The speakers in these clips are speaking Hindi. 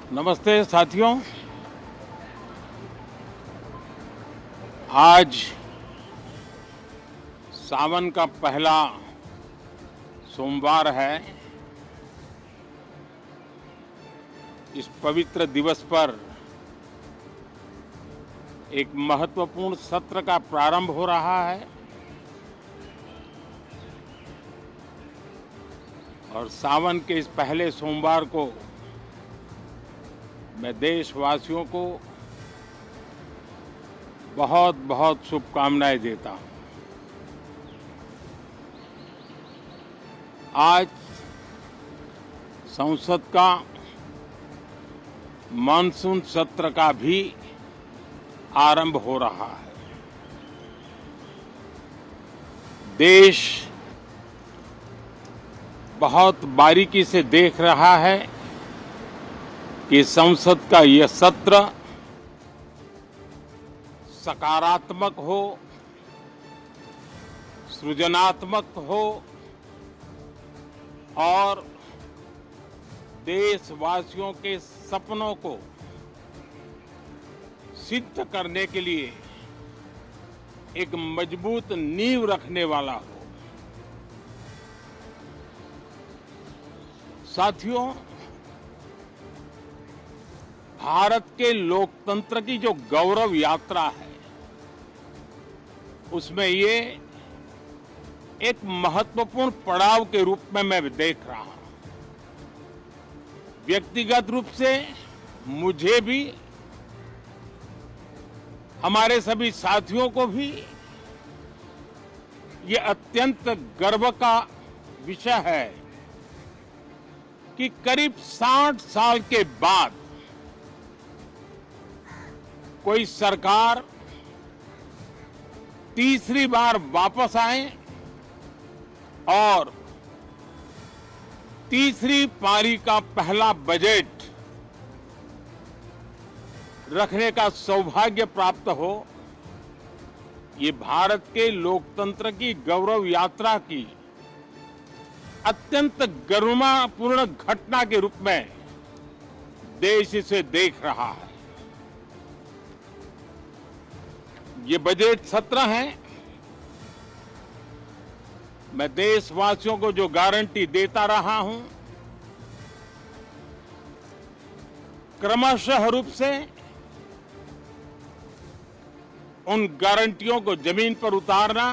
नमस्ते साथियों। आज सावन का पहला सोमवार है। इस पवित्र दिवस पर एक महत्वपूर्ण सत्र का प्रारंभ हो रहा है और सावन के इस पहले सोमवार को मैं देशवासियों को बहुत बहुत शुभकामनाएं देता हूं। आज संसद का मानसून सत्र का भी आरंभ हो रहा है। देश बहुत बारीकी से देख रहा है कि संसद का यह सत्र सकारात्मक हो, सृजनात्मक हो और देशवासियों के सपनों को सिद्ध करने के लिए एक मजबूत नींव रखने वाला हो। साथियों, भारत के लोकतंत्र की जो गौरव यात्रा है उसमें ये एक महत्वपूर्ण पड़ाव के रूप में मैं देख रहा हूं। व्यक्तिगत रूप से मुझे भी, हमारे सभी साथियों को भी ये अत्यंत गर्व का विषय है कि करीब 60 साल के बाद कोई सरकार तीसरी बार वापस आए और तीसरी पारी का पहला बजट रखने का सौभाग्य प्राप्त हो। ये भारत के लोकतंत्र की गौरव यात्रा की अत्यंत गरिमापूर्ण घटना के रूप में देश इसे देख रहा है। ये बजट सत्र है। मैं देशवासियों को जो गारंटी देता रहा हूं, क्रमशः रूप से उन गारंटियों को जमीन पर उतारना,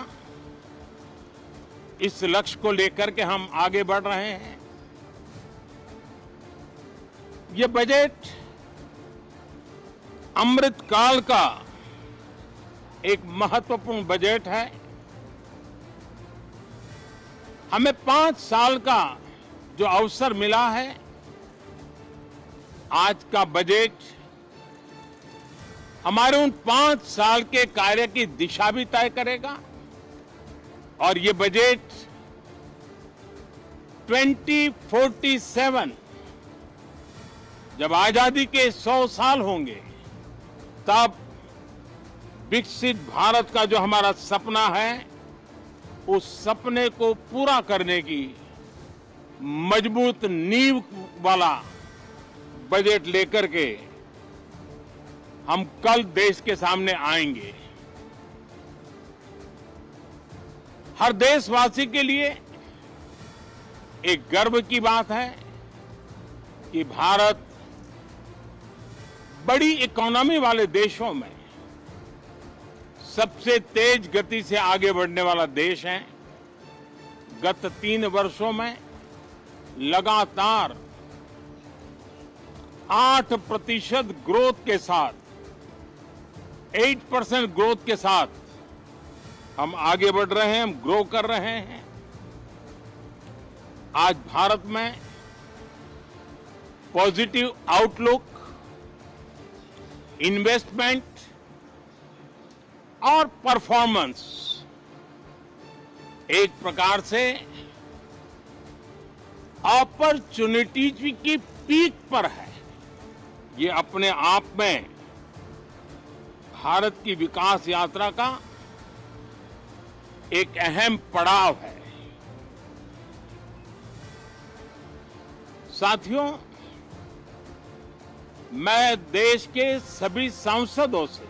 इस लक्ष्य को लेकर के हम आगे बढ़ रहे हैं। ये बजट अमृतकाल का एक महत्वपूर्ण बजट है। हमें 5 साल का जो अवसर मिला है, आज का बजट हमारे उन 5 साल के कार्य की दिशा भी तय करेगा और ये बजट 2047 जब आजादी के 100 साल होंगे तब विकसित भारत का जो हमारा सपना है, उस सपने को पूरा करने की मजबूत नींव वाला बजट लेकर के हम कल देश के सामने आएंगे। हर देशवासी के लिए एक गर्व की बात है कि भारत बड़ी इकोनॉमी वाले देशों में सबसे तेज गति से आगे बढ़ने वाला देश है। गत 3 वर्षों में लगातार 8% ग्रोथ के साथ, 8% ग्रोथ के साथ हम आगे बढ़ रहे हैं, हम ग्रो कर रहे हैं। आज भारत में पॉजिटिव आउटलुक, इन्वेस्टमेंट और परफॉर्मेंस एक प्रकार से अपॉर्चुनिटीज की पीक पर है। ये अपने आप में भारत की विकास यात्रा का एक अहम पड़ाव है। साथियों, मैं देश के सभी सांसदों से,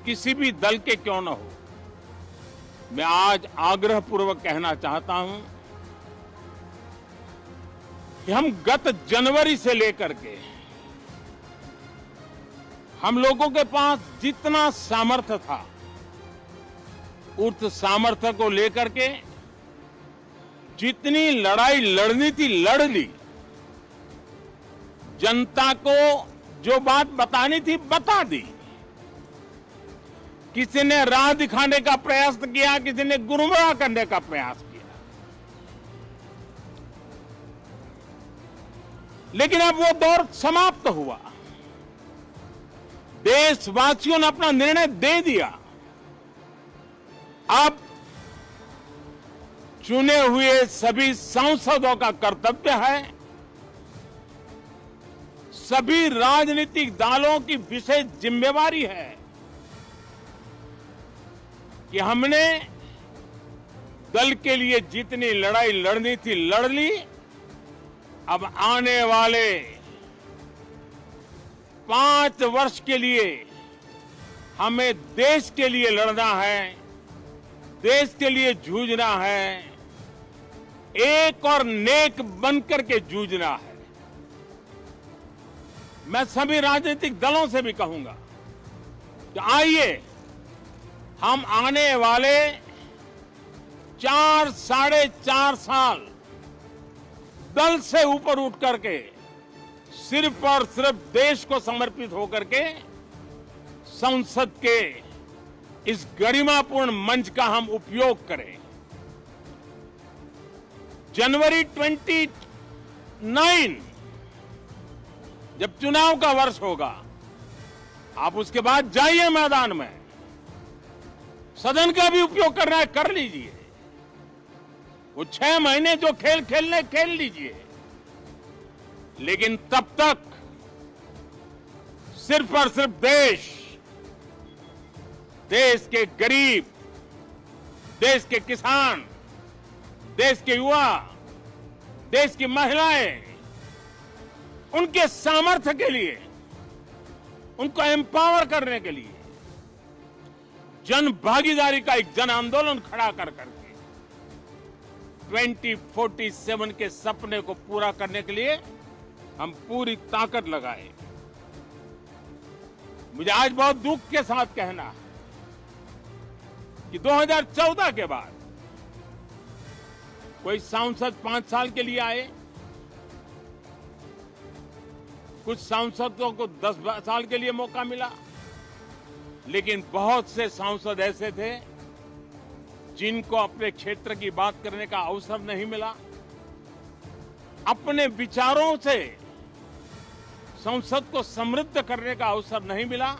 किसी भी दल के क्यों न हो, मैं आज आग्रहपूर्वक कहना चाहता हूं कि हम गत जनवरी से लेकर के हम लोगों के पास जितना सामर्थ्य था, उस सामर्थ्य को लेकर के जितनी लड़ाई लड़नी थी लड़ ली। जनता को जो बात बतानी थी बता दी। किसी ने राह दिखाने का प्रयास किया, किसी ने गुमराह करने का प्रयास किया, लेकिन अब वो दौर समाप्त हुआ। देशवासियों ने अपना निर्णय दे दिया। अब चुने हुए सभी सांसदों का कर्तव्य है, सभी राजनीतिक दलों की विशेष जिम्मेवारी है कि हमने दल के लिए जितनी लड़ाई लड़नी थी लड़ ली। अब आने वाले 5 वर्ष के लिए हमें देश के लिए लड़ना है, देश के लिए जूझना है, एक और नेक बनकर के जूझना है। मैं सभी राजनीतिक दलों से भी कहूंगा कि आइए हम आने वाले 4 साढ़े 4 साल दल से ऊपर उठ करके सिर्फ और सिर्फ देश को समर्पित होकर के संसद के इस गरिमापूर्ण मंच का हम उपयोग करें। जनवरी 29 जब चुनाव का वर्ष होगा, आप उसके बाद जाइए मैदान में, सदन का भी उपयोग करना है कर लीजिए। वो 6 महीने जो खेल खेलने खेल लीजिए, लेकिन तब तक सिर्फ और सिर्फ देश के गरीब, देश के किसान, देश के युवा, देश की महिलाएं, उनके सामर्थ्य के लिए, उनको एम्पावर करने के लिए जन भागीदारी का एक जन आंदोलन खड़ा कर करके 2047 के सपने को पूरा करने के लिए हम पूरी ताकत लगाए। मुझे आज बहुत दुख के साथ कहना है कि 2014 के बाद कोई सांसद 5 साल के लिए आए, कुछ सांसदों को 10 साल के लिए मौका मिला, लेकिन बहुत से सांसद ऐसे थे जिनको अपने क्षेत्र की बात करने का अवसर नहीं मिला, अपने विचारों से संसद को समृद्ध करने का अवसर नहीं मिला,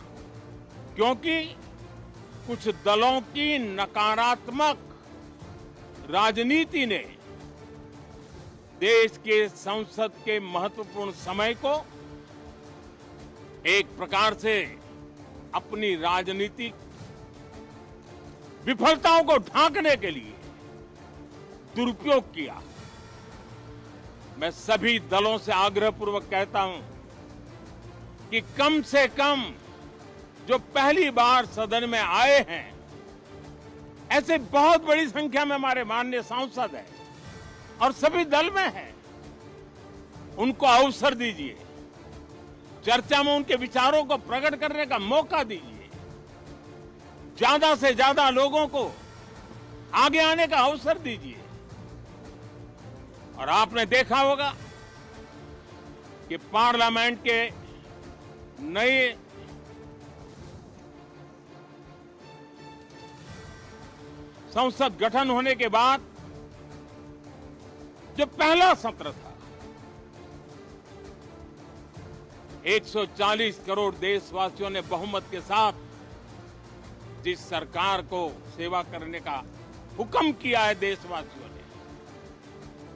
क्योंकि कुछ दलों की नकारात्मक राजनीति ने देश के संसद के महत्वपूर्ण समय को एक प्रकार से अपनी राजनीतिक विफलताओं को ढांकने के लिए दुरुपयोग किया। मैं सभी दलों से आग्रहपूर्वक कहता हूं कि कम से कम जो पहली बार सदन में आए हैं, ऐसे बहुत बड़ी संख्या में हमारे माननीय सांसद हैं और सभी दल में हैं, उनको अवसर दीजिए, चर्चा में उनके विचारों को प्रकट करने का मौका दीजिए, ज्यादा से ज्यादा लोगों को आगे आने का अवसर दीजिए। और आपने देखा होगा कि पार्लियामेंट के नए संसद गठन होने के बाद जो पहला सत्र था, 140 करोड़ देशवासियों ने बहुमत के साथ जिस सरकार को सेवा करने का हुक्म किया है देशवासियों ने,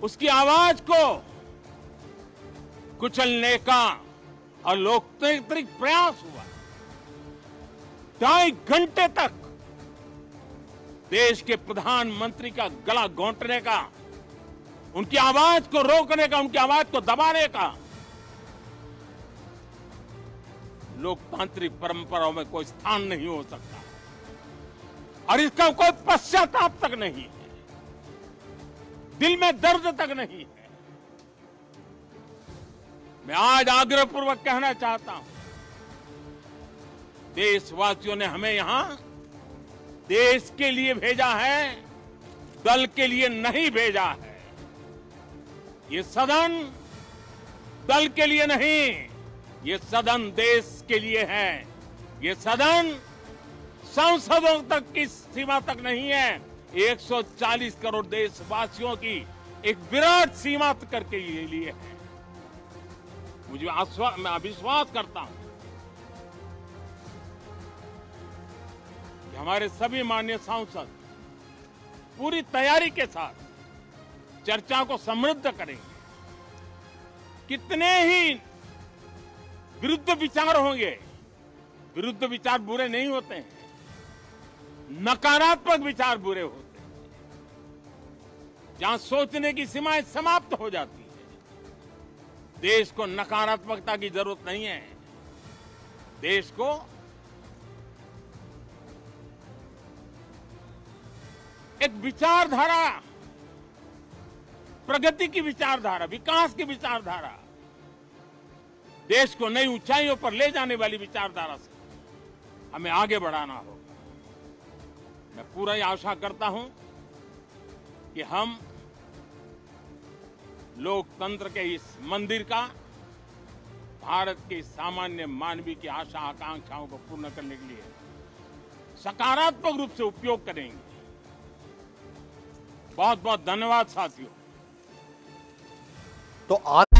उसकी आवाज को कुचलने का अलोकतांत्रिक प्रयास हुआ। 2.5 घंटे तक देश के प्रधानमंत्री का गला घोंटने का, उनकी आवाज को रोकने का, उनकी आवाज को दबाने का लोकतांत्रिक परंपराओं में कोई स्थान नहीं हो सकता और इसका कोई पश्चाताप तक नहीं है, दिल में दर्द तक नहीं है। मैं आज आग्रहपूर्वक कहना चाहता हूं, देशवासियों ने हमें यहां देश के लिए भेजा है, दल के लिए नहीं भेजा है। ये सदन दल के लिए नहीं, ये सदन देश के लिए है। ये सदन सांसदों तक की सीमा तक नहीं है, 140 करोड़ देशवासियों की एक विराट सीमा करके ये लिए है। मैं विश्वास करता हूं कि हमारे सभी माननीय सांसद पूरी तैयारी के साथ चर्चा को समृद्ध करेंगे। कितने ही विरुद्ध विचार होंगे, विरुद्ध विचार बुरे नहीं होते हैं, नकारात्मक विचार बुरे होते हैं। जहां सोचने की सीमाएं समाप्त हो जाती है, देश को नकारात्मकता की जरूरत नहीं है। देश को एक विचारधारा, प्रगति की विचारधारा, विकास की विचारधारा, देश को नई ऊंचाइयों पर ले जाने वाली विचारधारा से हमें आगे बढ़ाना होगा। मैं पूरा ही आशा करता हूं कि हम लोकतंत्र के इस मंदिर का भारत के सामान्य मानवीय की आशा आकांक्षाओं को पूर्ण करने के लिए सकारात्मक रूप से उपयोग करेंगे। बहुत बहुत धन्यवाद साथियों। तो आज